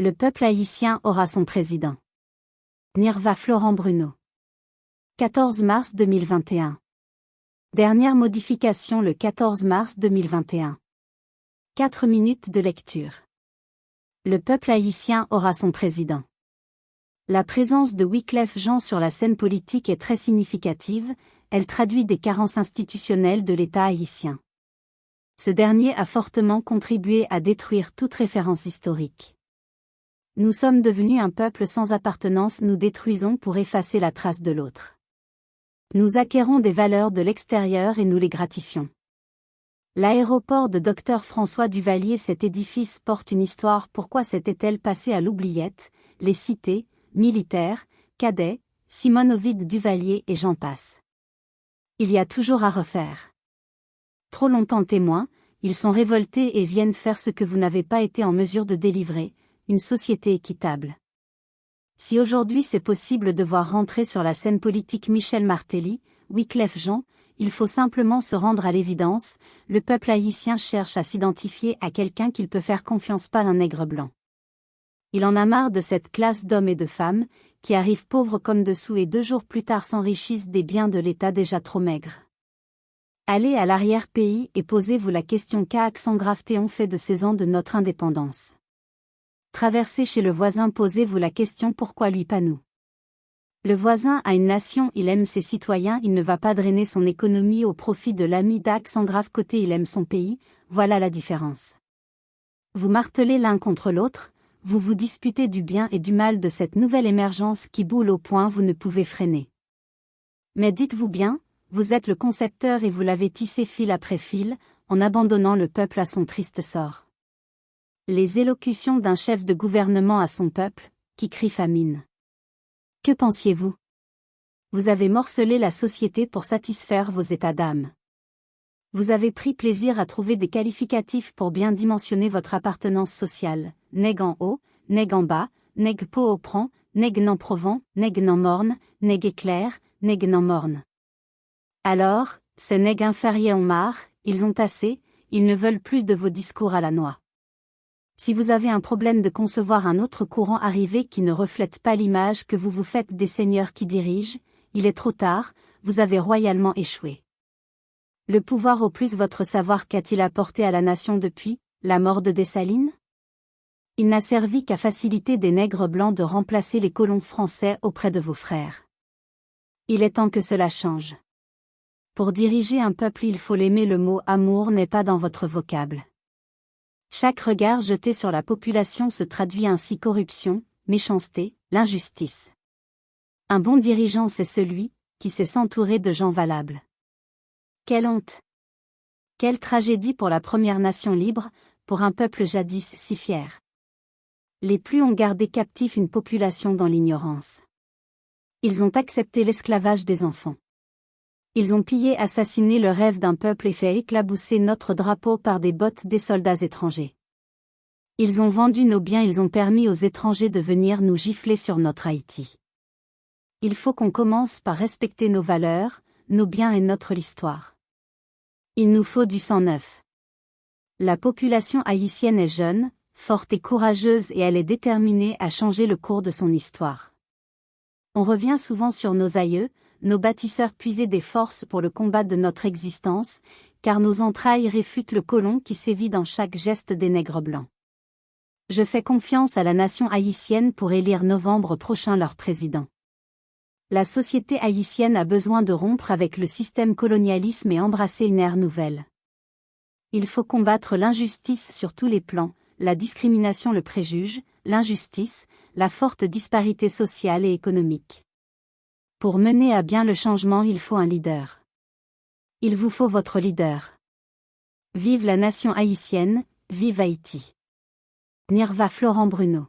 Le peuple haïtien aura son président. Nirva Florent Bruno. 14 mars 2021. Dernière modification le 14 mars 2021. 4 minutes de lecture. Le peuple haïtien aura son président. La présence de Wyclef Jean sur la scène politique est très significative, elle traduit des carences institutionnelles de l'État haïtien. Ce dernier a fortement contribué à détruire toute référence historique. Nous sommes devenus un peuple sans appartenance, nous détruisons pour effacer la trace de l'autre. Nous acquérons des valeurs de l'extérieur et nous les gratifions. L'aéroport de Dr François Duvalier, cet édifice porte une histoire. Pourquoi s'était-elle passée à l'oubliette? Les cités, militaires, cadets, Simone Ovide Duvalier et j'en passe. Il y a toujours à refaire. Trop longtemps témoins, ils sont révoltés et viennent faire ce que vous n'avez pas été en mesure de délivrer, une société équitable. Si aujourd'hui c'est possible de voir rentrer sur la scène politique Michel Martelly, Wyclef Jean, il faut simplement se rendre à l'évidence, le peuple haïtien cherche à s'identifier à quelqu'un qu'il peut faire confiance, pas un nègre blanc. Il en a marre de cette classe d'hommes et de femmes, qui arrivent pauvres comme dessous et 2 jours plus tard s'enrichissent des biens de l'État déjà trop maigres. Allez à l'arrière-pays et posez-vous la question: qu'a Gravtéon fait de ces ans de notre indépendance? Traversez chez le voisin, posez-vous la question: pourquoi lui, pas nous? Le voisin a une nation, il aime ses citoyens, il ne va pas drainer son économie au profit de l'ami d'Axangrave. Côté il aime son pays, voilà la différence. Vous martelez l'un contre l'autre, vous vous disputez du bien et du mal de cette nouvelle émergence qui boule au point vous ne pouvez freiner. Mais dites-vous bien, vous êtes le concepteur et vous l'avez tissé fil après fil, en abandonnant le peuple à son triste sort. Les élocutions d'un chef de gouvernement à son peuple, qui crie famine. Que pensiez-vous? Vous avez morcelé la société pour satisfaire vos états d'âme. Vous avez pris plaisir à trouver des qualificatifs pour bien dimensionner votre appartenance sociale. Nèg en haut, nèg en bas, nèg po au prend, nèg n'en provent, nèg n'en morne, nèg éclair, nèg n'en morne. Alors, ces nègres inférieurs ont marre, ils ont assez, ils ne veulent plus de vos discours à la noix. Si vous avez un problème de concevoir un autre courant arrivé qui ne reflète pas l'image que vous vous faites des seigneurs qui dirigent, il est trop tard, vous avez royalement échoué. Le pouvoir au plus votre savoir, qu'a-t-il apporté à la nation depuis la mort de Dessalines? Il n'a servi qu'à faciliter des nègres blancs de remplacer les colons français auprès de vos frères. Il est temps que cela change. Pour diriger un peuple il faut l'aimer, le mot amour n'est pas dans votre vocable. Chaque regard jeté sur la population se traduit ainsi: corruption, méchanceté, l'injustice. Un bon dirigeant c'est celui qui sait s'entourer de gens valables. Quelle honte! Quelle tragédie pour la première nation libre, pour un peuple jadis si fier. Les plus ont gardé captif une population dans l'ignorance. Ils ont accepté l'esclavage des enfants. Ils ont pillé, assassiné le rêve d'un peuple et fait éclabousser notre drapeau par des bottes des soldats étrangers. Ils ont vendu nos biens, ils ont permis aux étrangers de venir nous gifler sur notre Haïti. Il faut qu'on commence par respecter nos valeurs, nos biens et notre histoire. Il nous faut du sang neuf. La population haïtienne est jeune, forte et courageuse et elle est déterminée à changer le cours de son histoire. On revient souvent sur nos aïeux, nos bâtisseurs, puiser des forces pour le combat de notre existence, car nos entrailles réfutent le colon qui sévit dans chaque geste des nègres blancs. Je fais confiance à la nation haïtienne pour élire novembre prochain leur président. La société haïtienne a besoin de rompre avec le système colonialisme et embrasser une ère nouvelle. Il faut combattre l'injustice sur tous les plans, la discrimination, le préjuge, l'injustice, la forte disparité sociale et économique. Pour mener à bien le changement, il faut un leader. Il vous faut votre leader. Vive la nation haïtienne, vive Haïti. Nirva Florent Bruno.